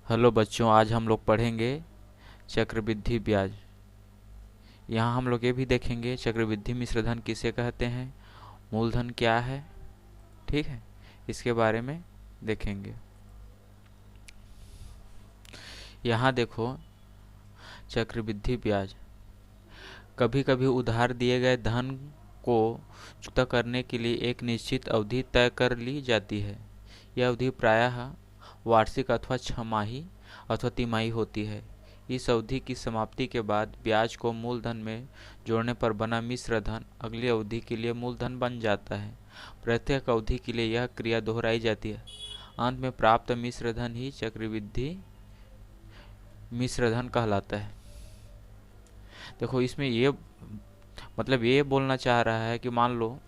Hello बच्चों, आज हम लोग पढ़ेंगे चक्रवृद्धि ब्याज। यहाँ हम लोग ये भी देखेंगे चक्रवृद्धि मिश्रधन किसे कहते हैं, मूलधन क्या है। ठीक है, इसके बारे में देखेंगे। यहाँ देखो, चक्रवृद्धि ब्याज कभी कभी उधार दिए गए धन को चुकता करने के लिए एक निश्चित अवधि तय कर ली जाती है। यह अवधि प्रायः वार्षिक अथवा छमाही अथवा तिमाही होती है। इस अवधि की समाप्ति के बाद ब्याज को मूलधन में जोड़ने पर बना मिश्र धन अगली अवधि के लिए मूलधन बन जाता है। प्रत्येक अवधि के लिए यह क्रिया दोहराई जाती है। अंत में प्राप्त मिश्र धन ही चक्रवृद्धि मिश्र धन कहलाता है। देखो, इसमें ये मतलब ये बोलना चाह रहा है कि मान लो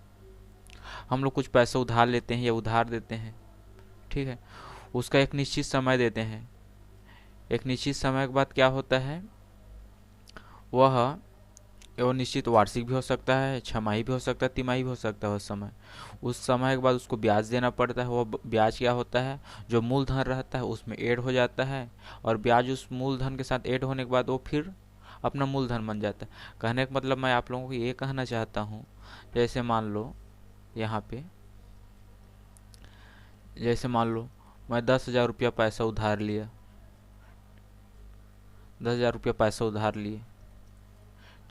हम लोग कुछ पैसा उधार लेते हैं या उधार देते हैं। ठीक है, उसका एक निश्चित समय देते हैं। एक निश्चित समय के बाद क्या होता है, वह वो निश्चित वार्षिक भी हो सकता है, छमाही भी हो सकता है, तिमाही भी हो सकता है। उस समय के बाद उसको ब्याज देना पड़ता है। वो ब्याज क्या होता है, जो मूलधन रहता है उसमें ऐड हो जाता है, और ब्याज उस मूलधन के साथ ऐड होने के बाद वो फिर अपना मूलधन बन जाता है। कहने का मतलब मैं आप लोगों को ये कहना चाहता हूँ, जैसे मान लो यहाँ पे, जैसे मान लो मैं 10,000 रुपया पैसा उधार लिया, 10,000 रुपया पैसा उधार लिए।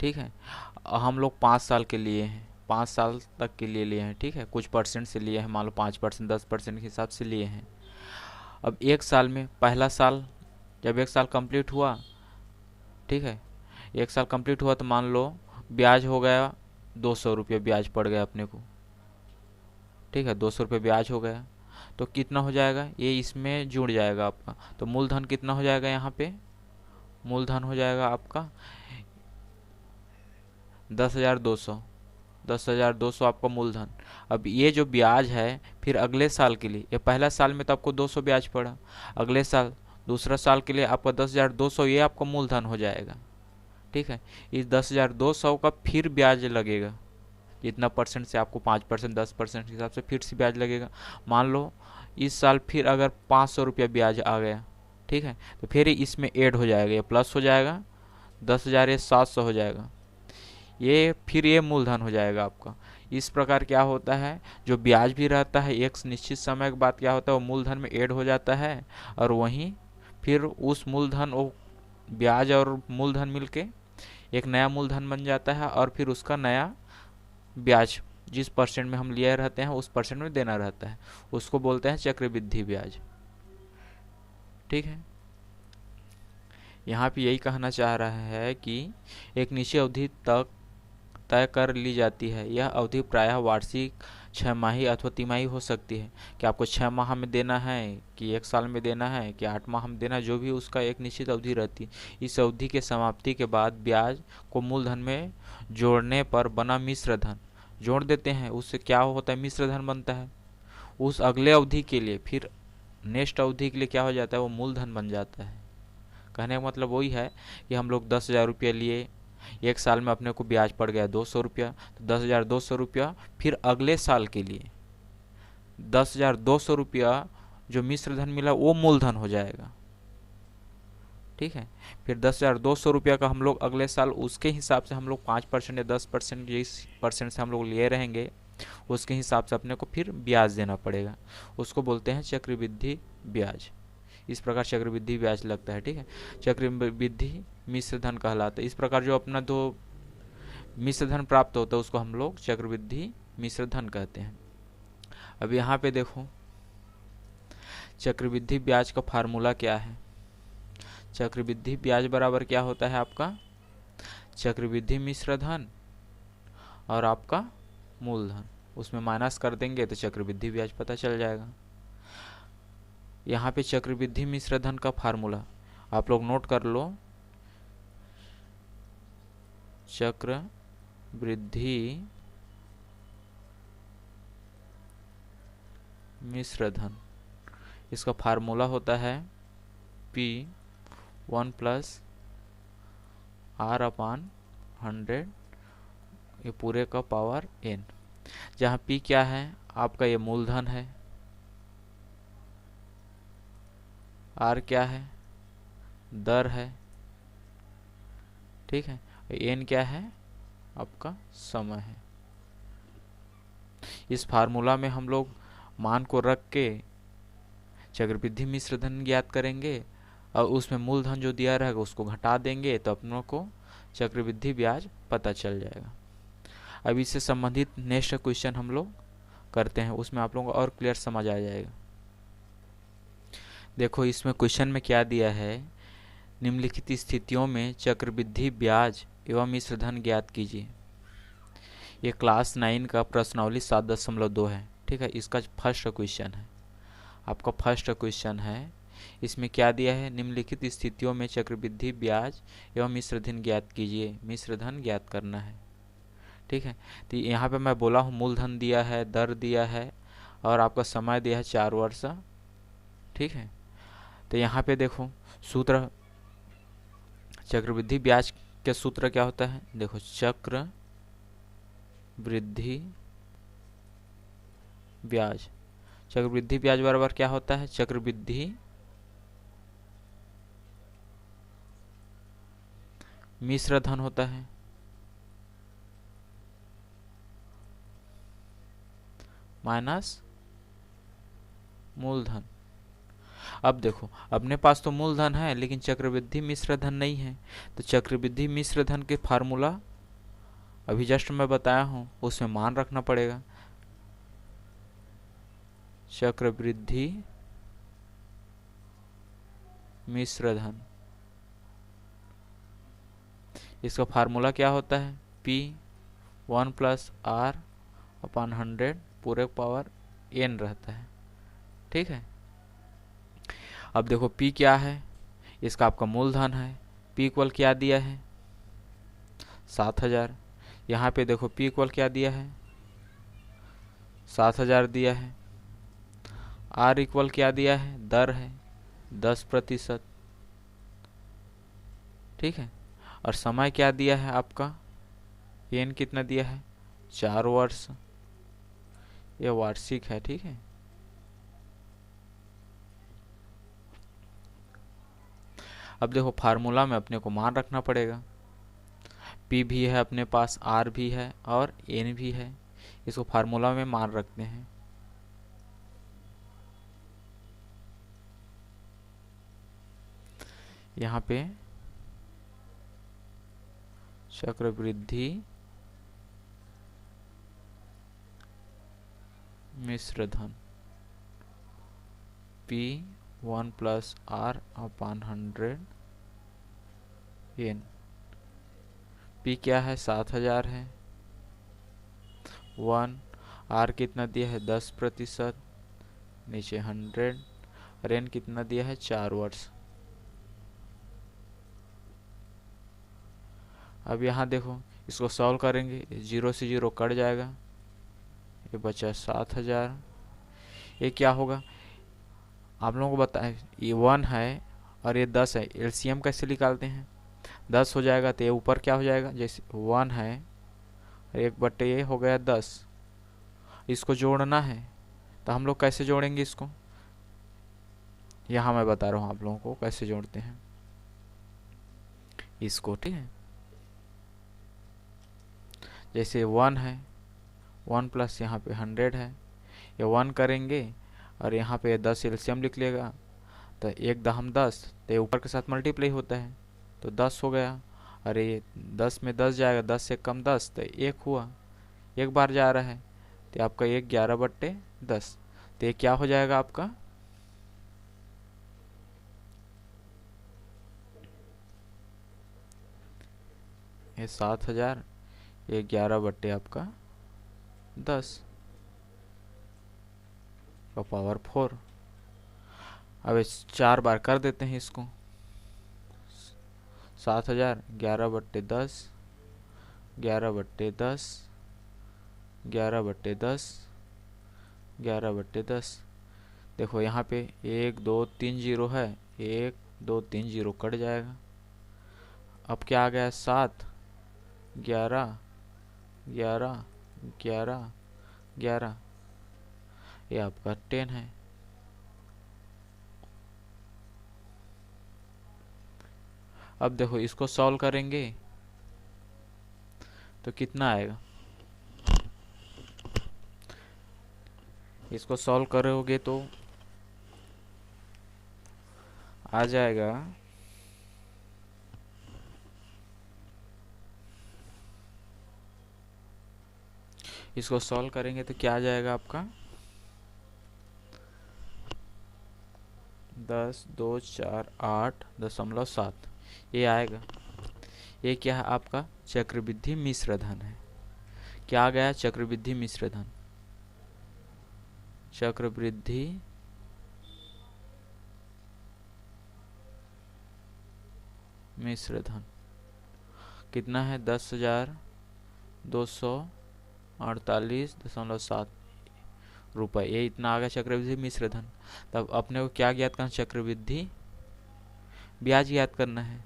ठीक है, हम लोग 5 साल के लिए हैं, 5 साल तक के लिए लिए हैं। ठीक है, कुछ परसेंट से लिए हैं, मान लो 5%, 10% के हिसाब से लिए हैं। अब एक साल में पहला साल जब एक साल कंप्लीट हुआ, ठीक है, एक साल कंप्लीट हुआ तो मान लो ब्याज हो गया 200 रुपये, ब्याज पड़ गया अपने को। ठीक है, 200 रुपये ब्याज हो गया तो कितना हो जाएगा, ये इसमें जुड़ जाएगा आपका। तो मूलधन कितना हो जाएगा, यहाँ पे मूलधन हो जाएगा आपका 10,200। 10,200 आपका मूलधन। अब ये जो ब्याज है फिर अगले साल के लिए, ये पहला साल में तो आपको 200 ब्याज पड़ा, अगले साल दूसरा साल के लिए आपका 10,200 ये आपका मूलधन हो जाएगा। ठीक है, इस 10,200 का फिर ब्याज लगेगा, जितना परसेंट से आपको 5%, 10% के हिसाब से फिर से ब्याज लगेगा। मान लो इस साल फिर अगर 500 रुपया ब्याज आ गया, ठीक है, तो फिर इसमें ऐड हो जाएगा, ये प्लस हो जाएगा, 10,000 ये 700 हो जाएगा, ये फिर ये मूलधन हो जाएगा आपका। इस प्रकार क्या होता है, जो ब्याज भी रहता है एक निश्चित समय के बाद क्या होता है, वो मूलधन में ऐड हो जाता है, और वहीं फिर उस मूलधन, वो ब्याज और मूलधन मिलके एक नया मूलधन बन जाता है, और फिर उसका नया ब्याज जिस परसेंट में हम लिए रहते हैं उस परसेंट में देना रहता है, उसको बोलते हैं चक्रवृद्धि ब्याज। ठीक है, यहाँ पे यही कहना चाह रहा है कि एक निश्चित अवधि तक तय कर ली जाती है। यह अवधि प्रायः वार्षिक, छमाही अथवा तिमाही हो सकती है। कि आपको 6 माह में देना है, कि 1 साल में देना है, कि 8 माह में देना है, जो भी उसका एक निश्चित अवधि रहती है। इस अवधि के समाप्ति के बाद ब्याज को मूलधन में जोड़ने पर बना मिश्र धन जोड़ देते हैं। उससे क्या होता है, मिश्र धन बनता है। उस अगले अवधि के लिए फिर नेक्स्ट अवधि के लिए क्या हो जाता है, वो मूलधन बन जाता है। कहने का मतलब वही है कि हम लोग 10,000 रुपया लिए, एक साल में अपने को ब्याज पड़ गया 200 रुपया, तो 10,200 रुपया फिर अगले साल के लिए 10,200 रुपया जो मिश्र धन मिला वो मूलधन हो जाएगा। ठीक है, फिर 10,200 रुपया का हम लोग अगले साल उसके हिसाब से हम लोग 5% या 10% जिस परसेंट से हम लोग लिए रहेंगे उसके हिसाब से अपने को फिर ब्याज देना पड़ेगा। उसको बोलते हैं चक्रवृद्धि ब्याज। इस प्रकार चक्रवृद्धि ब्याज लगता है। ठीक है, चक्रवृद्धि मिश्र धन कहलाता है। इस प्रकार जो अपना दो मिश्र धन प्राप्त होता है उसको हम लोग चक्रवृद्धि मिश्र धन कहते हैं। अब यहाँ पे देखो, चक्रवृद्धि ब्याज का फार्मूला क्या है। चक्रवृद्धि ब्याज बराबर क्या होता है आपका, चक्रवृद्धि मिश्र धन और आपका मूलधन, उसमें माइनस कर देंगे तो चक्रवृद्धि ब्याज पता चल जाएगा। यहाँ पे चक्रवृद्धि मिश्र धन का फार्मूला आप लोग नोट कर लो, चक्रवृद्धि मिश्र धन, इसका फार्मूला होता है P1 + R/100, ये पूरे का पावर n, जहाँ P क्या है आपका, ये मूलधन है, R क्या है दर है, ठीक है। एन क्या है? आपका समय है। इस फार्मूला में हम लोग मान को रख के चक्रवृद्धि मिश्र धन ज्ञात करेंगे और उसमें मूलधन जो दिया रहेगा उसको घटा देंगे तो अपनों को चक्रवृद्धि ब्याज पता चल जाएगा। अब इससे संबंधित नेक्स्ट क्वेश्चन हम लोग करते हैं, उसमें आप लोगों को और क्लियर समझ आ जाएगा। देखो इसमें क्वेश्चन में क्या दिया है, निम्नलिखित स्थितियों में चक्रवृद्धि ब्याज एवं मिश्र धन ज्ञात कीजिए। ये क्लास 9 का प्रश्नावली 7.2 है, ठीक है। इसका फर्स्ट क्वेश्चन है, आपका फर्स्ट क्वेश्चन है। इसमें क्या दिया है, निम्नलिखित स्थितियों में चक्रवृद्धि ब्याज एवं मिश्र धन ज्ञात कीजिए। मिश्र धन ज्ञात करना है, ठीक है। तो यहाँ पे मैं बोला हूँ मूलधन दिया है, दर दिया है और आपका समय दिया है 4 वर्ष, ठीक है। तो यहाँ पे देखो सूत्र, चक्रवृद्धि ब्याज के सूत्र क्या होता है, देखो चक्रवृद्धि ब्याज, चक्रवृद्धि ब्याज बराबर क्या होता है, चक्रवृद्धि मिश्र धन होता है माइनस मूलधन। अब देखो अपने पास तो मूलधन है लेकिन चक्रवृद्धि मिश्र धन नहीं है, तो चक्रवृद्धि मिश्र धन के फार्मूला अभी जस्ट मैं बताया हूं उसमें मान रखना पड़ेगा। चक्रवृद्धि मिश्र धन, इसका फार्मूला क्या होता है, P1 + R/100 पूरे पावर n रहता है, ठीक है। अब देखो P क्या है, इसका आपका मूलधन है। P इक्वल क्या दिया है, 7000। यहाँ पे देखो P इक्वल क्या दिया है, 7000 दिया है। R इक्वल क्या दिया है, दर है 10%, ठीक है। और समय क्या दिया है आपका, n कितना दिया है, 4 वर्ष, ये वार्षिक है, ठीक है। अब देखो फार्मूला में अपने को मान रखना पड़ेगा, P भी है अपने पास, R भी है और N भी है, इसको फार्मूला में मान रखते हैं। यहाँ पे चक्रवृद्धि मिश्र धन P1 + R/100 n, P क्या है, 7000 है, 1 R कितना दिया है 10%, नीचे 100 और n कितना दिया है 4 वर्ष। अब यहाँ देखो इसको सॉल्व करेंगे, 0 से 0 कट जाएगा, ये बचा 7000। ये क्या होगा आप लोगों को बताएं, ये 1 है और ये 10 है, एलसीएम कैसे निकालते हैं, 10 हो जाएगा तो ये ऊपर क्या हो जाएगा, जैसे 1 है और 1/, ये हो गया 10, इसको जोड़ना है तो हम लोग कैसे जोड़ेंगे इसको, यहाँ मैं बता रहा हूँ आप लोगों को कैसे जोड़ते हैं इसको, ठीक है। जैसे 1 है, 1 + यहाँ पे 100 है, ये 1 करेंगे और यहाँ पे 10 एलसीएम लिख लेगा तो 1 दहम 10, तो ये ऊपर के साथ मल्टीप्लाई होता है तो 10 हो गया। अरे ये 10 में 10 जाएगा, 10 से कम 10 तो 1 हुआ, एक बार जा रहा है तो आपका 1 11/10, तो ये क्या हो जाएगा आपका, ये 7000, ये 11/ आपका 10 का पावर 4। अब 4 बार कर देते हैं इसको, 7000 11/10, 11/10, 11/10, 11/10। देखो यहाँ पे 1 2 3 0 है, 1 2 3 0 कट जाएगा। अब क्या आ गया, 7 11 11 11 11, ये आपका 10 है। अब देखो इसको सॉल्व करेंगे तो कितना आएगा, इसको सॉल्व करोगे तो आ जाएगा इसको सॉल्व करेंगे तो क्या आ जाएगा आपका 10,248.7 ये आएगा। ये क्या है आपका चक्रवृद्धि मिश्र धन है। क्या आ गया चक्रवृद्धि मिश्र धन, चक्रवृद्धि मिश्र धन कितना है 10,248.7 रुपये, ये इतना आ गया चक्रवृद्धि मिश्र धन। तब अपने को क्या ज्ञात करना, चक्रवृद्धि ब्याज ज्ञात करना है।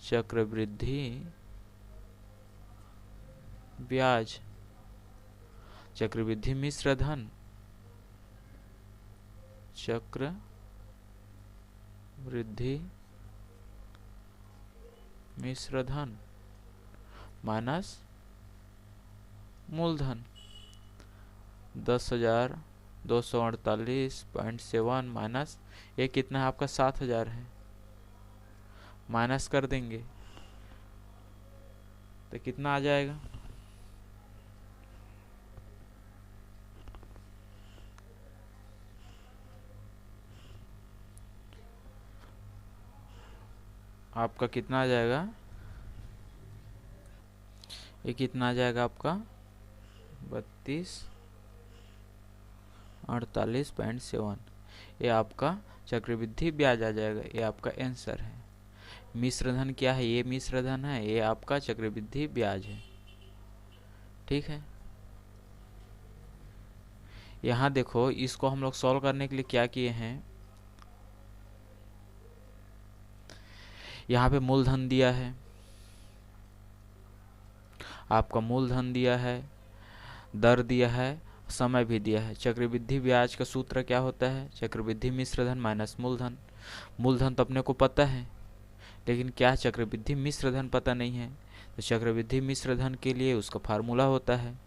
चक्रवृद्धि ब्याज, चक्रवृद्धि मिश्र धन, चक्रवृद्धि मिश्र धन माइनस मूलधन 10,248.7 माइनस ये कितना है आपका 7,000 है, माइनस कर देंगे तो कितना आ जाएगा, आपका कितना आ जाएगा, ये कितना आ जाएगा आपका 32,48.7, ये आपका चक्रवृद्धि ब्याज आ जाएगा। ये आपका आंसर है। मिश्रधन क्या है, ये मिश्रधन है, ये आपका चक्रवृद्धि ब्याज है। ठीक है, यहाँ देखो इसको हम लोग सॉल्व करने के लिए क्या किए हैं, यहाँ पे मूलधन दिया है, आपका मूलधन दिया है, दर दिया है, समय भी दिया है। चक्रवृद्धि ब्याज का सूत्र क्या होता है, चक्रवृद्धि मिश्रधन माइनस मूलधन। मूलधन तो अपने को पता है, लेकिन क्या चक्रवृद्धि मिश्रधन पता नहीं है। तो चक्रवृद्धि मिश्रधन के लिए उसका फार्मूला होता है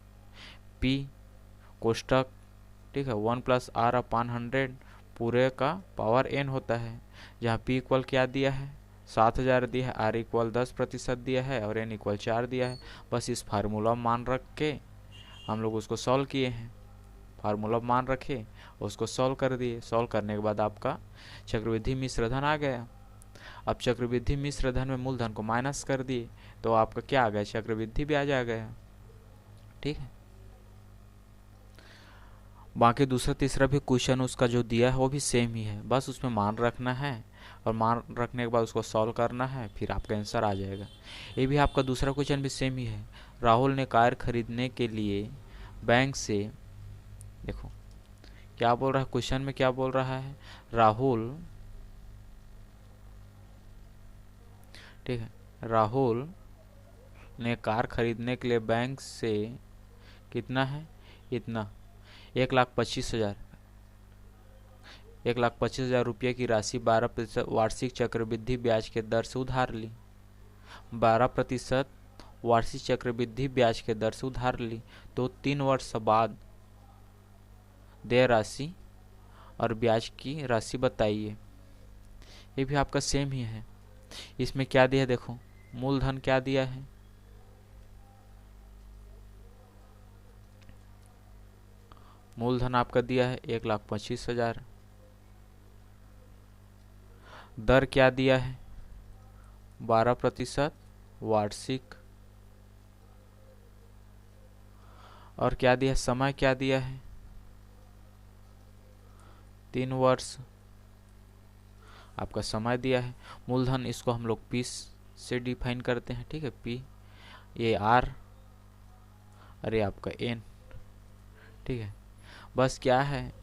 P कोष्टक, ठीक है, 1+R/100 पूरे का पावर n होता है, जहाँ P इक्वल क्या दिया है 7,000 दिया है, R इक्वल 10% दिया है और n इक्वल 4 दिया है। बस इस फार्मूला मान रख के हम लोग उसको सॉल्व किए हैं, फार्मूला मान रखे उसको सॉल्व कर दिए। सॉल्व करने के बाद आपका चक्रवृद्धि मिश्रधन आ गया। अब चक्रवृद्धि मिश्रधन में मूलधन को माइनस कर दिए तो आपका क्या आ गया, चक्रवृद्धि ब्याज आ गया। ठीक है, बाकी दूसरा तीसरा भी क्वेश्चन उसका जो दिया है वो भी सेम ही है, बस उसमें मान रखना है और मान रखने के बाद उसको सॉल्व करना है, फिर आपका आंसर आ जाएगा। ये भी आपका दूसरा क्वेश्चन भी सेम ही है। राहुल ने कार खरीदने के लिए बैंक से, देखो क्या बोल रहा है क्वेश्चन में, क्या बोल रहा है, राहुल, ठीक है, राहुल ने कार खरीदने के लिए बैंक से कितना है, इतना 1,25,000 1,25,000 रुपये की राशि 12% वार्षिक चक्रवृद्धि ब्याज के दर से उधार ली। 12% वार्षिक चक्रवृद्धि ब्याज के दर से उधार ली तो 3 वर्ष बाद देय राशि और ब्याज की राशि बताइए। ये भी आपका सेम ही है। इसमें क्या दिया है, देखो मूलधन क्या दिया है, मूलधन आपका दिया है 1,25,000। दर क्या दिया है 12% वार्षिक, और क्या दिया, समय क्या दिया है 3 वर्ष आपका समय दिया है। मूलधन इसको हम लोग पी से डिफाइन करते हैं, ठीक है, पी, ये आर और ये आपका एन। ठीक है, बस क्या है,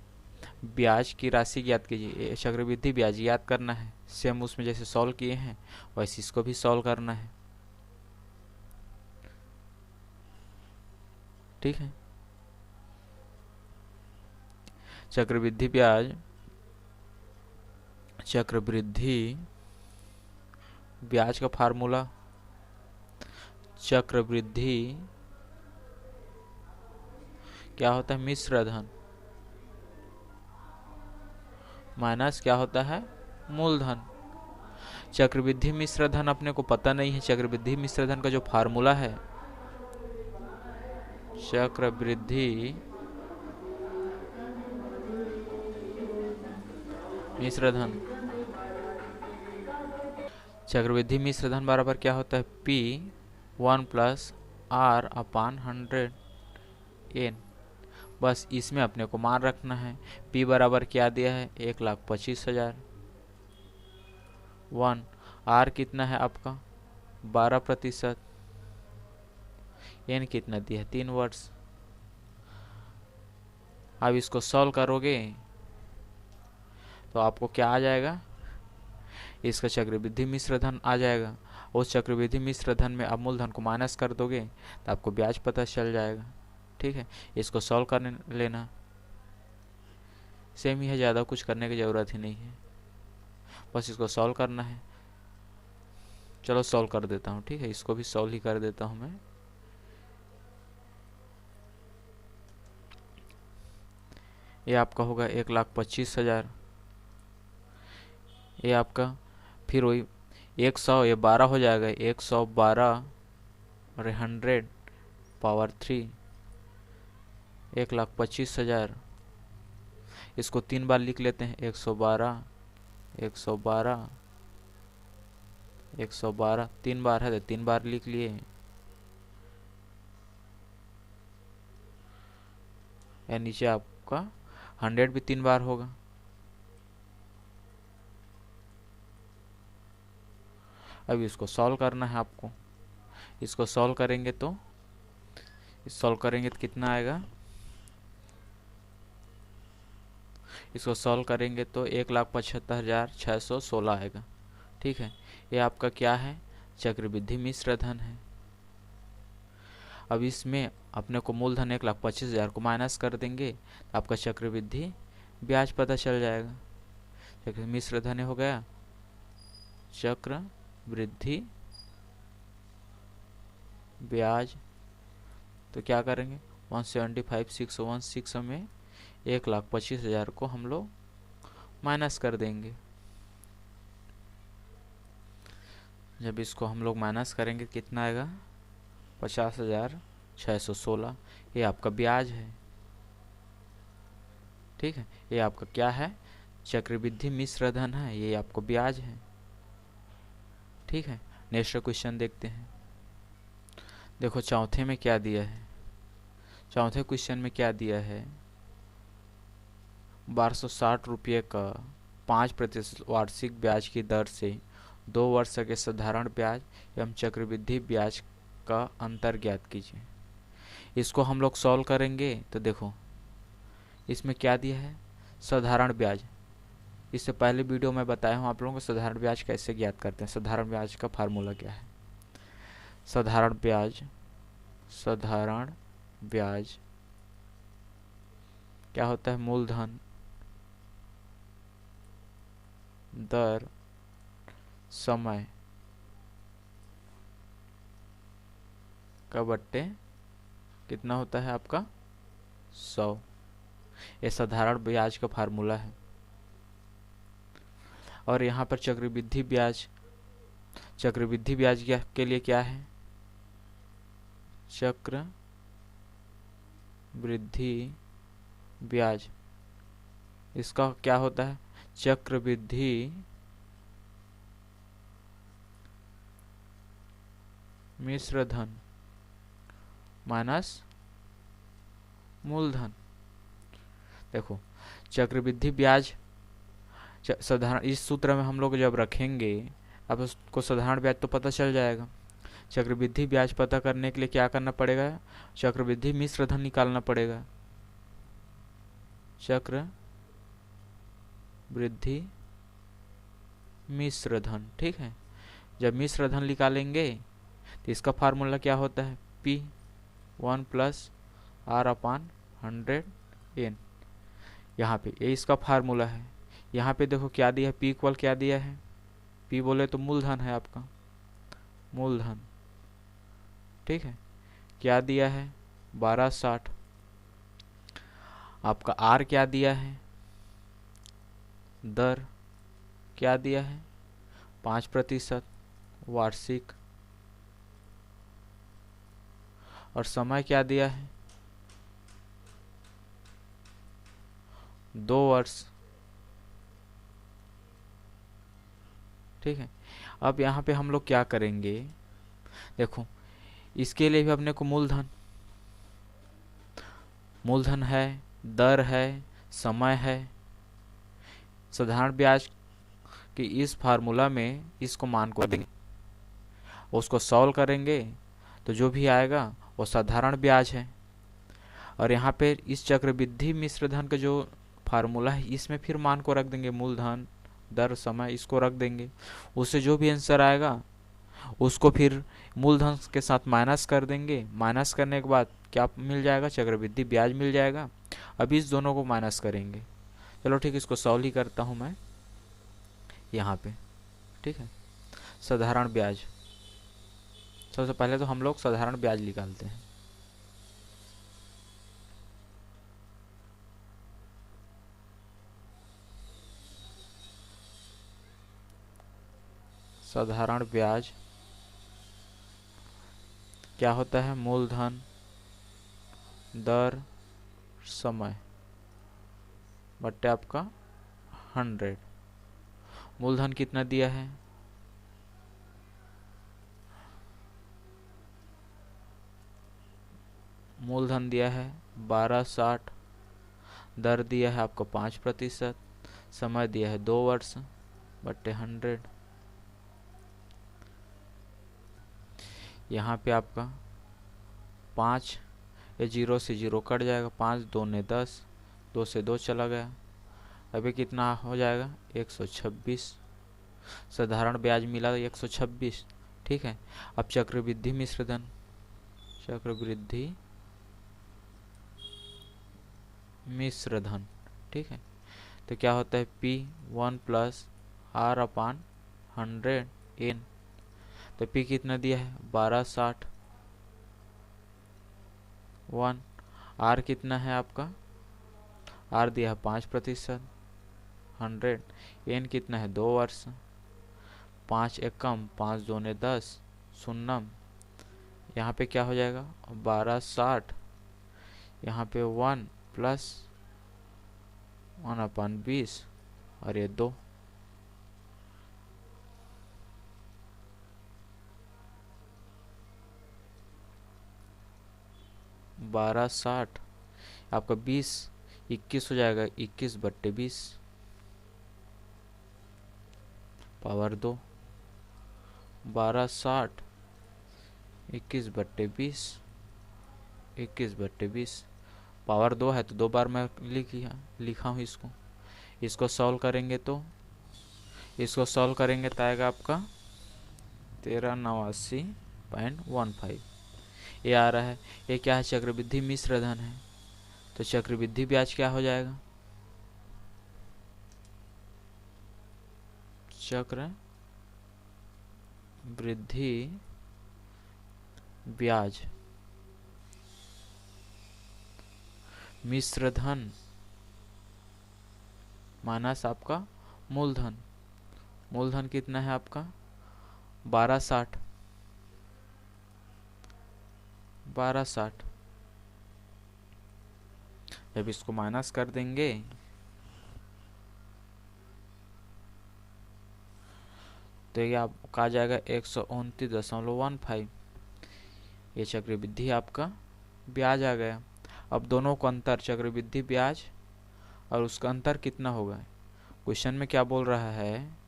ब्याज की राशि ज्ञात कीजिए, चक्रवृद्धि ब्याज याद करना है। सेम उसमें जैसे सॉल्व किए हैं वैसे इसको भी सॉल्व करना है। ठीक है, चक्रवृद्धि ब्याज, चक्रवृद्धि ब्याज का फार्मूला चक्रवृद्धि क्या होता है, मिश्र धन माइनस क्या होता है, मूलधन। चक्रवृद्धि मिश्र धन अपने को पता नहीं है। चक्रवृद्धि मिश्र धन का जो फार्मूला है, चक्रवृद्धि मिश्र धन, चक्रवृद्धि मिश्र धन बराबर क्या होता है, P1 प्लस R अपान 100n। बस इसमें अपने को मान रखना है। P बराबर क्या दिया है, 1,25,000। 1 R कितना है आपका 12%। n कितना दिया है, 3 वर्ष। अब इसको सॉल्व करोगे तो आपको क्या आ जाएगा, इसका चक्रवृद्धि मिश्र धन आ जाएगा। उस चक्रवृद्धि मिश्र धन में अब मूलधन को माइनस कर दोगे तो आपको ब्याज पता चल जाएगा। ठीक है, इसको सॉल्व करने लेना, सेम ही है, ज़्यादा कुछ करने की ज़रूरत ही नहीं है, बस इसको सॉल्व करना है। चलो सॉल्व कर देता हूँ। ठीक है, इसको भी सॉल्व ही कर देता हूँ मैं। ये आपका होगा 1,25,000। ये आपका फिर वही 100, ये 12 हो जाएगा, 112 और 100 पावर 3, 1,25,000। इसको 3 बार लिख लेते हैं, 112 112 112, 3 बार है तो 3 बार लिख लिए। या नीचे आपका 100 भी 3 बार होगा। अब इसको सॉल्व करना है आपको। इसको सॉल्व करेंगे तो कितना आएगा, इसको सॉल्व करेंगे तो 1,75,616 आएगा। ठीक है, ये आपका क्या है, चक्रवृद्धि मिश्र धन है। अब इसमें अपने को मूलधन 1,25,000 को माइनस कर देंगे तो आपका चक्रवृद्धि ब्याज पता चल जाएगा। चक्र मिश्र धन हो गया चक्रवृद्धि ब्याज। तो क्या करेंगे, 175,616 में 1,25,000 को हम लोग माइनस कर देंगे। जब इसको हम लोग माइनस करेंगे कितना आएगा, 50,616। ये आपका ब्याज है। ठीक है, ये आपका क्या है, चक्रवृद्धि मिश्र धन है, ये आपको ब्याज है। ठीक है, नेक्स्ट क्वेश्चन देखते हैं। देखो चौथे में क्या दिया है, चौथे क्वेश्चन में क्या दिया है, 1260 रुपये का 5% वार्षिक ब्याज की दर से 2 वर्ष के साधारण ब्याज एवं चक्रवृद्धि ब्याज का अंतर ज्ञात कीजिए। इसको हम लोग सॉल्व करेंगे तो देखो इसमें क्या दिया है, साधारण ब्याज। इससे पहले वीडियो में बताया हूँ आप लोगों को साधारण ब्याज कैसे ज्ञात करते हैं। साधारण ब्याज का फार्मूला क्या है, साधारण ब्याज क्या होता है, मूलधन दर समय का बट्टे कितना होता है आपका 100। ये साधारण ब्याज का फार्मूला है। और यहाँ पर चक्रवृद्धि ब्याज के लिए क्या है, चक्रवृद्धि ब्याज, इसका क्या होता है, चक्रवृद्धि मिश्र धन माइनस मूलधन। देखो चक्रवृद्धि ब्याज साधारण, इस सूत्र में हम लोग जब रखेंगे अब उसको साधारण ब्याज तो पता चल जाएगा। चक्रवृद्धि ब्याज पता करने के लिए क्या करना पड़ेगा, चक्रवृद्धि मिश्र धन निकालना पड़ेगा। चक्रवृद्धि मिश्र धन, ठीक है। जब मिश्र धन निकालेंगे तो इसका फार्मूला क्या होता है, P1 प्लस R अपान 100n। यहाँ पे ये इसका फार्मूला है। यहाँ पे देखो क्या दिया है, P इक्वल क्या दिया है, पी बोले तो मूलधन है आपका, मूलधन। ठीक है, क्या दिया है 1260। आपका आर क्या दिया है, दर क्या दिया है 5% वार्षिक, और समय क्या दिया है 2 वर्ष। ठीक है, अब यहाँ पे हम लोग क्या करेंगे, देखो इसके लिए भी अपने को मूलधन, मूलधन है, दर है, समय है। साधारण ब्याज कि इस फार्मूला में इसको मान को देंगे, उसको सॉल्व करेंगे तो जो भी आएगा वो साधारण ब्याज है। और यहाँ पे इस चक्रवृद्धि मिश्र धन का जो फार्मूला है इसमें फिर मान को रख देंगे, मूलधन, दर, समय, इसको रख देंगे। उससे जो भी आंसर आएगा उसको फिर मूलधन के साथ माइनस कर देंगे। माइनस करने के बाद क्या मिल जाएगा, चक्रवृद्धि ब्याज मिल जाएगा। अब इस दोनों को माइनस करेंगे। चलो ठीक है, इसको सॉल्व ही करता हूँ मैं यहाँ पे। ठीक है, साधारण ब्याज, सबसे पहले तो हम लोग साधारण ब्याज निकालते हैं। साधारण ब्याज क्या होता है, मूलधन, दर, समय बट्टे आपका 100। मूलधन कितना दिया है, मूलधन दिया है 1260, दर दिया है आपको 5%, समय दिया है 2 वर्ष बट्टे 100। यहाँ पे आपका 5, ये 0 से 0 कट जाएगा, 5 2 ने 10, 2 से 2 चला गया। अभी कितना हो जाएगा 126। साधारण ब्याज मिला 126। ठीक है, अब चक्रवृद्धि मिश्र धन, चक्रवृद्धि मिश्र धन। ठीक है, तो क्या होता है P1 प्लस R अपान 100 N। तो P कितना दिया है 1260, 1, R कितना है आपका, R दिया है 5%, 100, N कितना है 2 वर्ष, 5 एकम 5 2 ने 10, शून्यम। यहाँ पे क्या हो जाएगा 1260, यहाँ पे 1 प्लस 1/20 और ये 2। बारह साठ आपका 21 हो जाएगा, 21/20 पावर 2। 1260 21/20, 21/20 पावर 2 है तो 2 बार मैं लिखा हूँ इसको। इसको सॉल्व करेंगे तो आएगा आपका 1389.15 ये आ रहा है। ये क्या है, चक्रवृद्धि मिश्र धन है। तो चक्रवृद्धि ब्याज क्या हो जाएगा, चक्र वृद्धि ब्याज मिश्र धन माइनस आपका मूलधन। मूलधन कितना है आपका 1260, 1260। जब इसको माइनस कर देंगे तो ये आपका आ जाएगा 129.15। ये चक्रवृद्धि आपका ब्याज आ गया। अब दोनों को अंतर, चक्रवृद्धि ब्याज और उसका अंतर कितना होगा। क्वेश्चन में क्या बोल रहा है,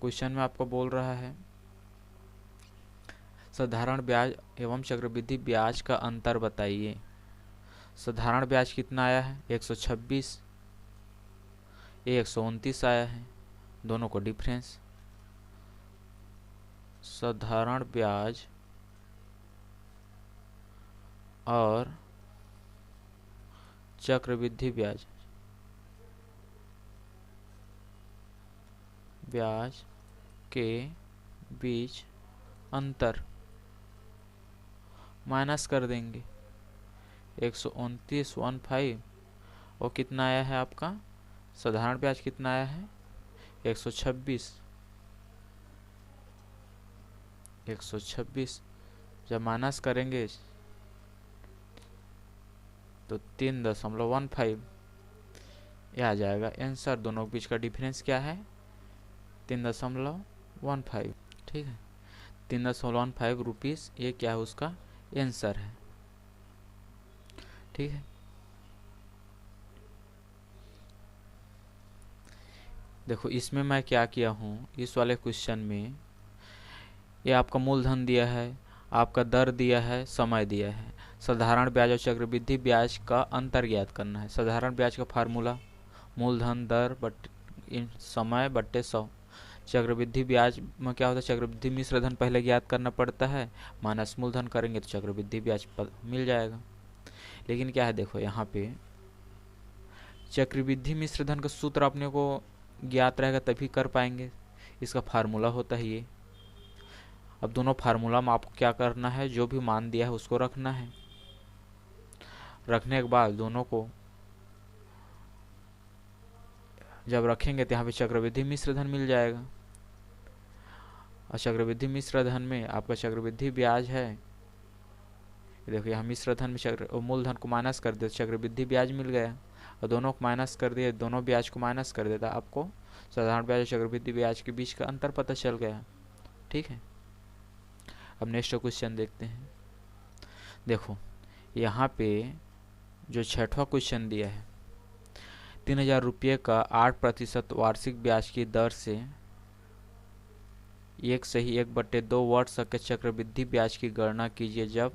क्वेश्चन में आपको बोल रहा है साधारण ब्याज एवं चक्रवृद्धि ब्याज का अंतर बताइए। साधारण ब्याज कितना आया है 126, ये 129 आया है, दोनों को डिफरेंस। साधारण ब्याज और चक्रवृद्धि ब्याज के बीच अंतर माइनस कर देंगे 129.15 और कितना आया है आपका साधारण ब्याज कितना आया है 126 जब माइनस करेंगे तो 3.15 यह आ जाएगा आंसर। दोनों के बीच का डिफरेंस क्या है 3.15। ठीक है 3.15 रुपीज़ ये क्या है उसका आंसर है। ठीक है देखो इसमें मैं क्या किया हूँ, इस वाले क्वेश्चन में ये आपका मूलधन दिया है, आपका दर दिया है, समय दिया है। साधारण ब्याज और चक्रवृद्धि ब्याज का अंतर ज्ञात करना है। साधारण ब्याज का फार्मूला मूलधन दर बट्टे समय बट्टे 100। चक्रवृद्धि ब्याज में क्या होता है, चक्रवृद्धि मिश्र धन पहले ज्ञात करना पड़ता है, माइनस मूलधन करेंगे तो चक्रवृद्धि ब्याज मिल जाएगा। लेकिन क्या है देखो यहाँ पे चक्रवृद्धि मिश्र धन का सूत्र अपने को ज्ञात रहेगा तभी कर पाएंगे, इसका फार्मूला होता है ये। अब दोनों फार्मूला में आपको क्या करना है, जो भी मान दिया है उसको रखना है। रखने के बाद दोनों को जब रखेंगे तो यहाँ पे चक्रवृद्धि मिश्र धन मिल जाएगा। और चक्रवृद्धि मिश्र धन में आपका चक्रवृद्धि ब्याज है, देखो यहाँ मिश्र धन में मूलधन को माइनस कर दिया चक्रवृद्धि ब्याज मिल गया, और दोनों को माइनस कर दिए, दोनों ब्याज को माइनस कर देता आपको साधारण ब्याज और चक्रवृद्धि ब्याज के बीच का अंतर पता चल गया। ठीक है अब नेक्स्ट क्वेश्चन देखते हैं। देखो यहाँ पे जो छठवां क्वेश्चन दिया है 3,000 रुपये का 8% वार्षिक ब्याज की दर से 1/1/2 वर्ष के चक्रवृद्धि ब्याज की गणना कीजिए जब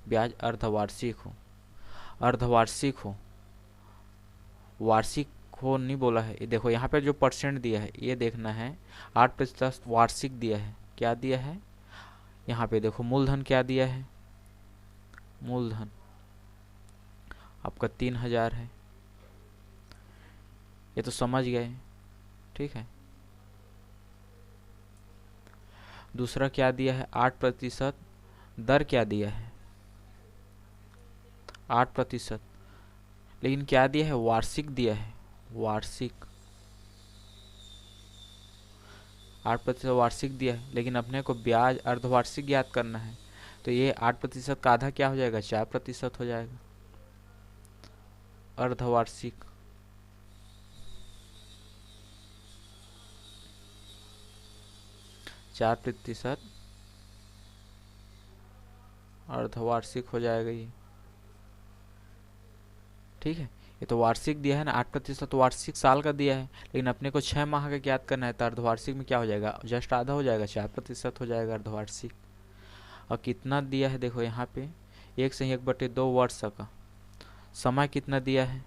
ब्याज अर्धवार्षिक हो। अर्धवार्षिक हो, वार्षिक हो नहीं बोला है। देखो यहाँ पे जो परसेंट दिया है ये देखना है, 8% वार्षिक दिया है। क्या दिया है यहाँ पे देखो मूलधन क्या दिया है, मूलधन आपका 3,000 है, ये तो समझ गए। ठीक है दूसरा क्या दिया है 8%, दर क्या दिया है 8%, लेकिन क्या दिया है वार्षिक दिया है, वार्षिक 8% वार्षिक दिया है, लेकिन अपने को ब्याज अर्धवार्षिक ज्ञात करना है। तो ये 8% का आधा क्या हो जाएगा 4% हो जाएगा अर्धवार्षिक। चार प्रतिशत अर्धवार्षिक हो जाएगा ये। ठीक है ये तो वार्षिक दिया है ना, 8% वार्षिक साल का दिया है, लेकिन अपने को 6 माह का ज्ञात करना है। तो अर्धवार्षिक में क्या हो जाएगा जस्ट आधा हो जाएगा, 4% हो जाएगा अर्धवार्षिक। और कितना दिया है देखो यहाँ पे 1/1/2 वर्ष का। समय कितना दिया है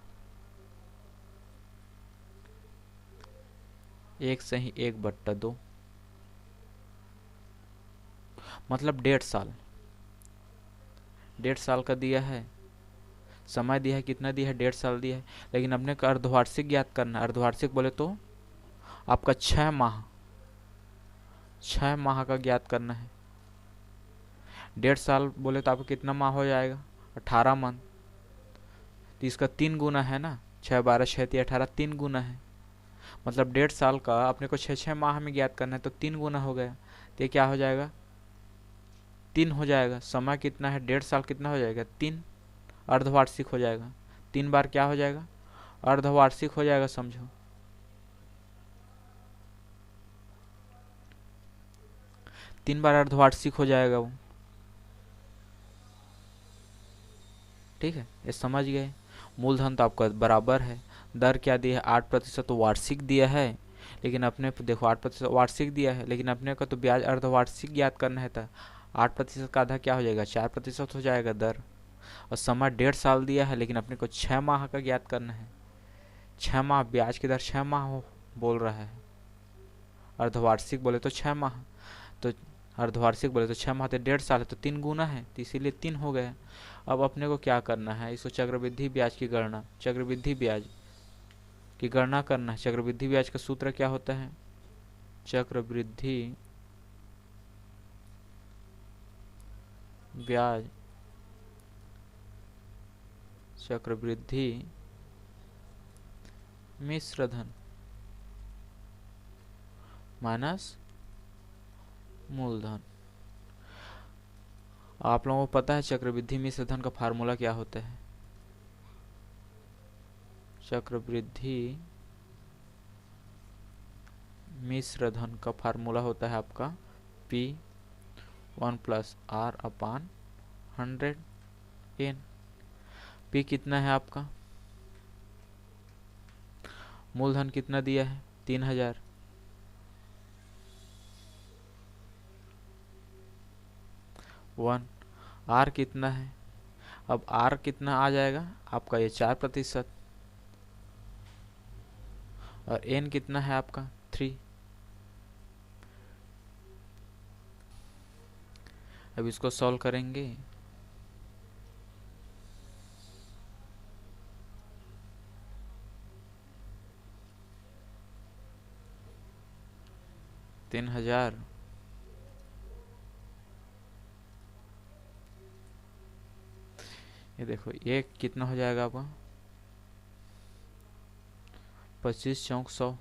1/1/2 मतलब 1.5 साल, 1.5 साल का दिया है। समय दिया है कितना दिया है 1.5 साल दिया है, लेकिन अपने को अर्धवार्षिक ज्ञात करना है। अर्धवार्षिक बोले तो आपका 6 माह का ज्ञात करना है। 1.5 साल बोले तो आपको कितना माह हो जाएगा 18 मंथ, तो इसका 3 गुना है ना, 6 12 6 18 3 गुना है। मतलब 1.5 साल का अपने को 6 माह में ज्ञात करना है, तो 3 गुना हो गया। तो ये क्या हो जाएगा 3 हो जाएगा। समय कितना है 1.5 साल कितना हो जाएगा 3, अर्धवार्षिक हो जाएगा। 3 बार क्या हो जाएगा अर्धवार्षिक हो जाएगा, समझो। तीन बार अर्धवार्षिक हो जाएगा वो। ठीक है ये समझ गए। मूलधन तो आपका बराबर है, दर क्या दिया है 8% तो वार्षिक दिया है, लेकिन अपने देखो 8% वार्षिक दिया है, लेकिन अपने को तो ब्याज अर्धवार्षिक ज्ञात करना है। था 8% का आधा क्या हो जाएगा 4% हो जाएगा दर। और समय 1.5 साल दिया है, लेकिन अपने को 6 माह का ज्ञात करना है। 6 माह ब्याज की दर 6 माह हो बोल रहा है, अर्धवार्षिक बोले तो 6 माह, तो अर्धवार्षिक बोले तो 6 माह, तो 1.5 साल है तो 3 गुना है, तो इसीलिए 3 हो गया। अब अपने को क्या करना है, इसको चक्रवृद्धि ब्याज की गणना, चक्रवृद्धि ब्याज की गणना करना है। चक्रवृद्धि ब्याज का सूत्र क्या होता है चक्रवृद्धि ब्याज चक्रवृद्धि मिश्र धन माइनस मूलधन। आप लोगों को पता है चक्रवृद्धि मिश्र धन का फार्मूला क्या होता है? चक्रवृद्धि मिश्र धन का फार्मूला होता है आपका P1+R/100n। P कितना है आपका? मूलधन कितना दिया है? 3000। वन R कितना है? अब R कितना आ जाएगा आपका? ये 4%। और N कितना है आपका? 3। अब इसको सॉल्व करेंगे। तीन हजार ये देखो, ये कितना हो जाएगा आपका? 25 चौक 100,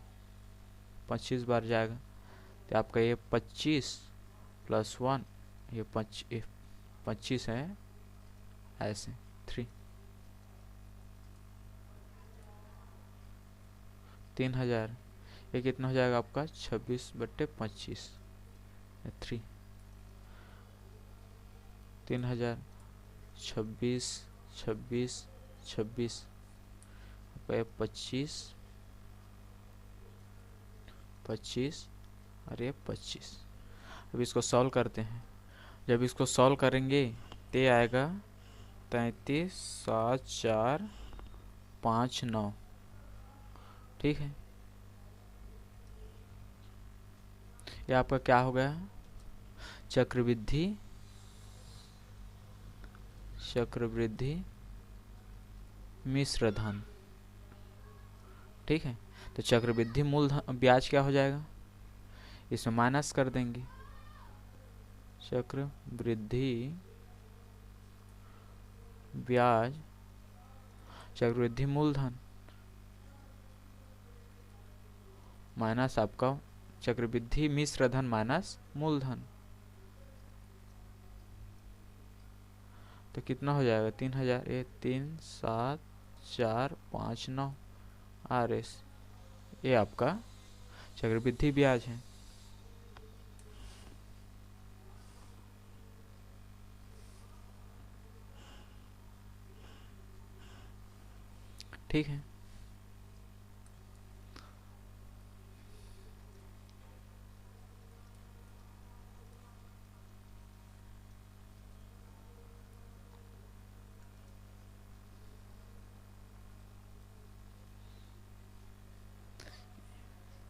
25 बार जाएगा तो आपका ये 25+1, ये 25 है ऐसे 3। 3000 ये कितना हो जाएगा आपका? 26/25 3। 3000 26 26 26 आपका 25 25 और ये 25। अब इसको सॉल्व करते हैं। जब इसको सॉल्व करेंगे तो ये आएगा 33,7,4,5,9। ठीक है, ये आपका क्या हो गया? चक्रवृद्धि मिश्र धन। ठीक है, तो चक्रवृद्धि मूलधन ब्याज क्या हो जाएगा? इसमें माइनस कर देंगे। चक्रवृद्धि ब्याज चक्रवृद्धि मूलधन माइनस आपका चक्रवृद्धि मिश्र धन माइनस मूलधन, तो कितना हो जाएगा? 3000 ये 3,7,4,5,9 RS, ये आपका चक्रवृद्धि ब्याज है। ठीक है,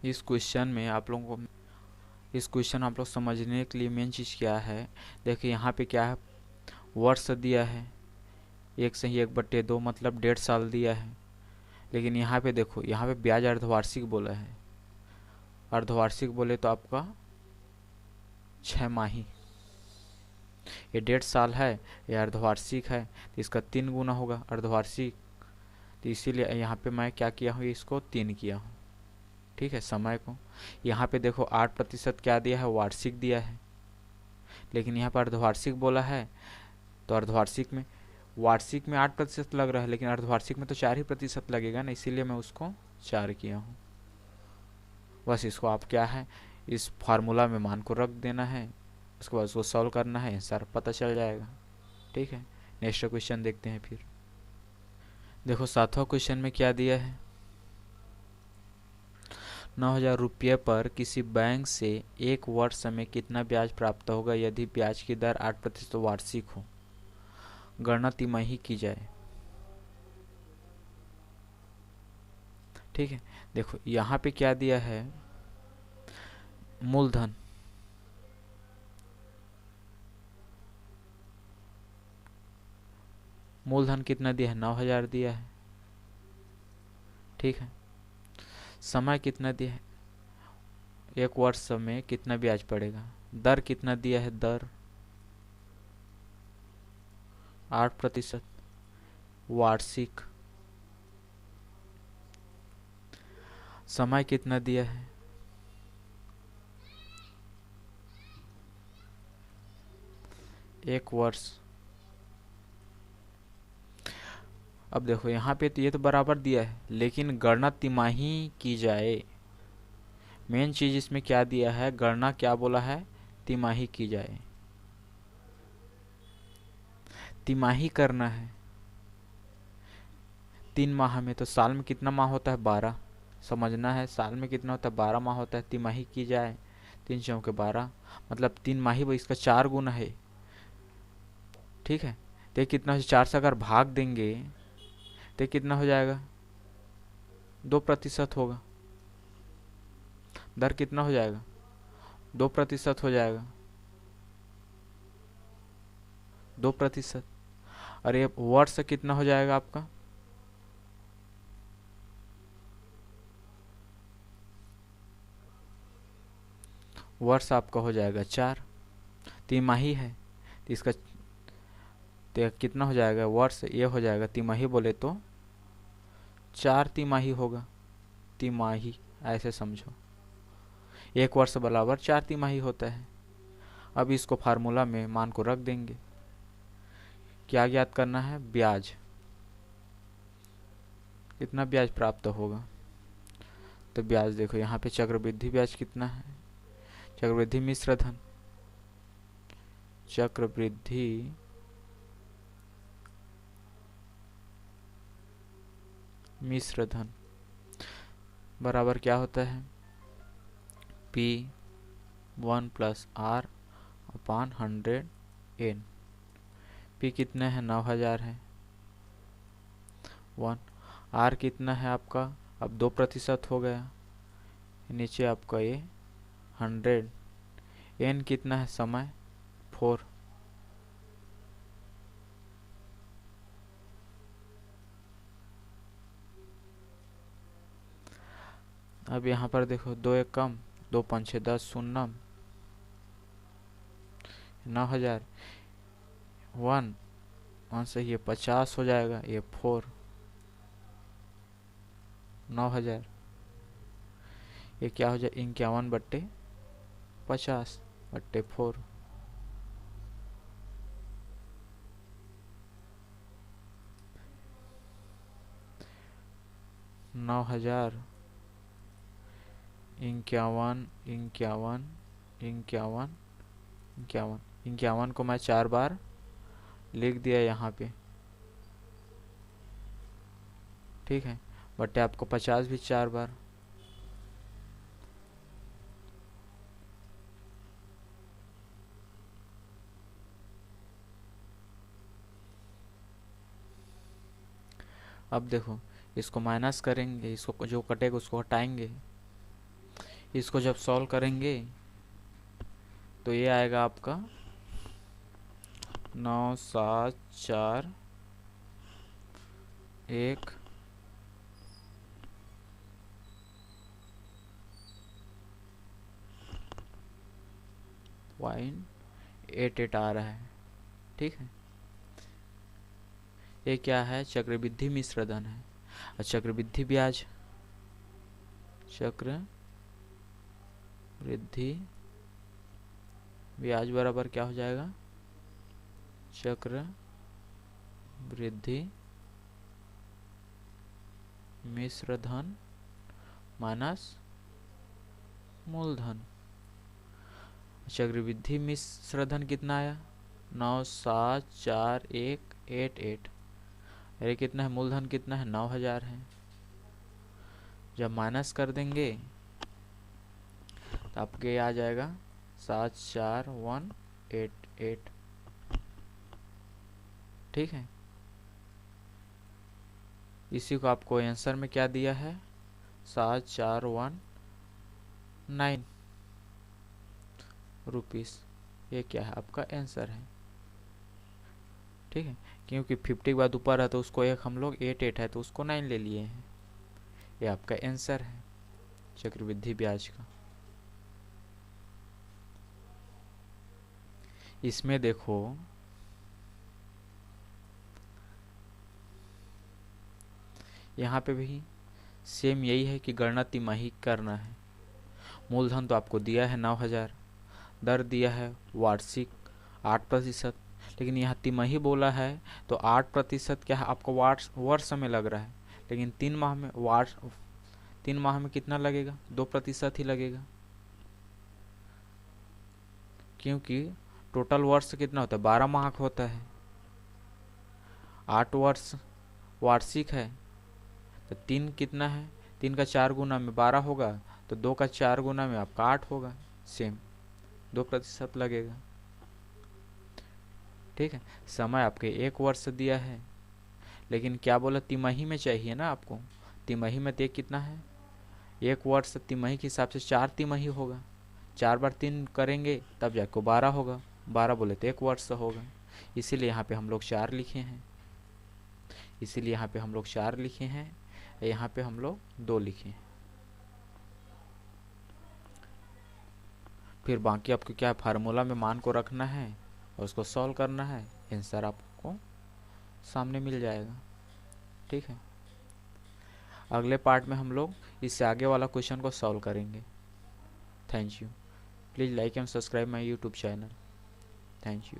इस क्वेश्चन में आप लोगों को इस क्वेश्चन आप लोग समझने के लिए मेन चीज़ क्या है? देखिए यहाँ पे क्या है, वर्ष दिया है 1/2 मतलब 1.5 साल दिया है। लेकिन यहाँ पे देखो, यहाँ पे ब्याज अर्धवार्षिक बोला है। अर्धवार्षिक बोले तो आपका 6 माही। ये 1.5 साल है, ये अर्धवार्षिक है तो इसका 3 गुना होगा अर्धवार्षिक, तो इसीलिए यहाँ पे मैं क्या किया हूँ, इसको 3 किया हूँ। ठीक है, समय को यहाँ पे देखो 8% क्या दिया है? वार्षिक दिया है। लेकिन यहाँ पर अर्धवार्षिक बोला है तो अर्धवार्षिक में वार्षिक में 8% लग रहा है, लेकिन अर्धवार्षिक में तो 4% लगेगा ना, इसीलिए मैं उसको 4 किया हूँ। बस इसको आप क्या है, इस फार्मूला में मान को रख देना है, उसके बाद उसको सॉल्व करना है, आंसर पता चल जाएगा। ठीक है, नेक्स्ट क्वेश्चन देखते हैं। फिर देखो 7वां क्वेश्चन में क्या दिया है? 9,000 रुपये पर किसी बैंक से 1 वर्ष में कितना ब्याज प्राप्त होगा यदि ब्याज की दर 8% वार्षिक हो? गणना तिमाही की जाए। ठीक है, देखो यहाँ पे क्या दिया है? मूलधन कितना दिया है? 9,000 दिया है। ठीक है, समय कितना दिया है? एक वर्ष में कितना ब्याज पड़ेगा। दर कितना दिया है, दर 8%। वार्षिक। समय कितना दिया है, 1 वर्ष। अब देखो यहाँ पे तो ये तो बराबर दिया है, लेकिन गणना तिमाही की जाए। मेन चीज इसमें क्या दिया है, गणना क्या बोला है, तिमाही की जाए। तिमाही करना है 3 माह में, तो साल में कितना माह होता है, 12। समझना है, साल में कितना होता है, 12 माह होता है। तिमाही की जाए 3×4 = 12, मतलब 3 माही, वो इसका 4 गुना है। ठीक है, तो कितना हो, 4 से अगर भाग देंगे तो कितना हो जाएगा, 2% होगा। दर कितना हो जाएगा, 2% हो जाएगा, 2%। और ये वर्ष कितना हो जाएगा आपका, वर्ष आपका हो जाएगा 4। तिमाही है तो इसका तो कितना हो जाएगा, वर्ष ये हो जाएगा, तिमाही बोले तो 4 तिमाही होगा। तिमाही ऐसे समझो, 1 वर्ष बराबर 4 तिमाही होता है। अब इसको फार्मूला में मान को रख देंगे। क्या ज्ञात करना है, ब्याज। कितना ब्याज प्राप्त होगा, तो ब्याज देखो यहाँ पे चक्रवृद्धि ब्याज कितना है, चक्रवृद्धि मिश्र धन, चक्रवृद्धि मिश्र धन बराबर क्या होता है, P1 + R/100N। P कितना है, 9000 है, 1। R कितना है आपका, अब 2% हो गया, नीचे आपका ये 100। N कितना है, समय 4। अब यहाँ पर देखो, 2 1 कम, 2 5 6 10 शून्य, 9000। 1 से ये 50 हो जाएगा, ये 4, 9000। ये क्या हो जाए, 51/50/4। 9000 51 51 51 51 51 को मैं 4 बार लिख दिया यहाँ पे। ठीक है, बटे आपको 50 भी 4 बार। अब देखो, इसको माइनस करेंगे, इसको जो कटेगा उसको हटाएंगे। इसको जब सॉल्व करेंगे तो ये आएगा आपका 9 7 4 1 .88 आ रहा है। ठीक है, ये क्या है, चक्रवृद्धि मिश्र धन है। और चक्रवृद्धि ब्याज, चक्रवृद्धि ब्याज बराबर क्या हो जाएगा, चक्रवृद्धि मिश्र धन माइनस मूलधन। चक्रवृद्धि मिश्र धन कितना आया, 9 7 4 1 8 8। अरे कितना है, मूलधन कितना है, 9000 है। जब माइनस कर देंगे तो आपके आ जाएगा 74188। ठीक है, इसी को आपको आंसर में क्या दिया है, 7419 रुपीस। ये क्या है, आपका आंसर है। ठीक है, क्योंकि 50 के बाद ऊपर है तो उसको एक हम लोग 88 है तो उसको 9 ले लिए हैं। ये आपका आंसर है चक्रवृद्धि ब्याज का। इसमें देखो यहाँ पे भी सेम यही है कि गणना तिमाही करना है। मूलधन तो आपको दिया है 9,000, दर दिया है वार्षिक 8%, लेकिन यहाँ तिमाही बोला है तो 8% क्या है आपको वर्ष में लग रहा है, लेकिन 3 माह में कितना लगेगा, 2% ही लगेगा, क्योंकि टोटल वर्ष कितना होता है, 12 माह का होता है। 8 वर्ष वार्षिक है तो 3 कितना है, 3 का 4 गुना में 12 होगा, तो 2 का 4 गुना में आपका 8 होगा, सेम 2% लगेगा। ठीक है, समय आपके 1 वर्ष दिया है, लेकिन क्या बोला, तिमाही में चाहिए ना आपको। तिमाही में तो कितना है, 1 वर्ष तिमाही के हिसाब से 4 तिमाही होगा, 4 बार 3 करेंगे तब जाके 12 होगा, 12 बोले तो 1 वर्ष होगा, इसीलिए यहाँ पे हम लोग 4 लिखे हैं, इसीलिए यहाँ पे हम लोग 4 लिखे हैं, यहाँ पे हम लोग 2 लिखे हैं। फिर बाकी आपको क्या फार्मूला में मान को रखना है और उसको सॉल्व करना है, आंसर आपको सामने मिल जाएगा। ठीक है, अगले पार्ट में हम लोग इससे आगे वाला क्वेश्चन को सॉल्व करेंगे। Thank you. Please like and subscribe my YouTube channel. Thank you.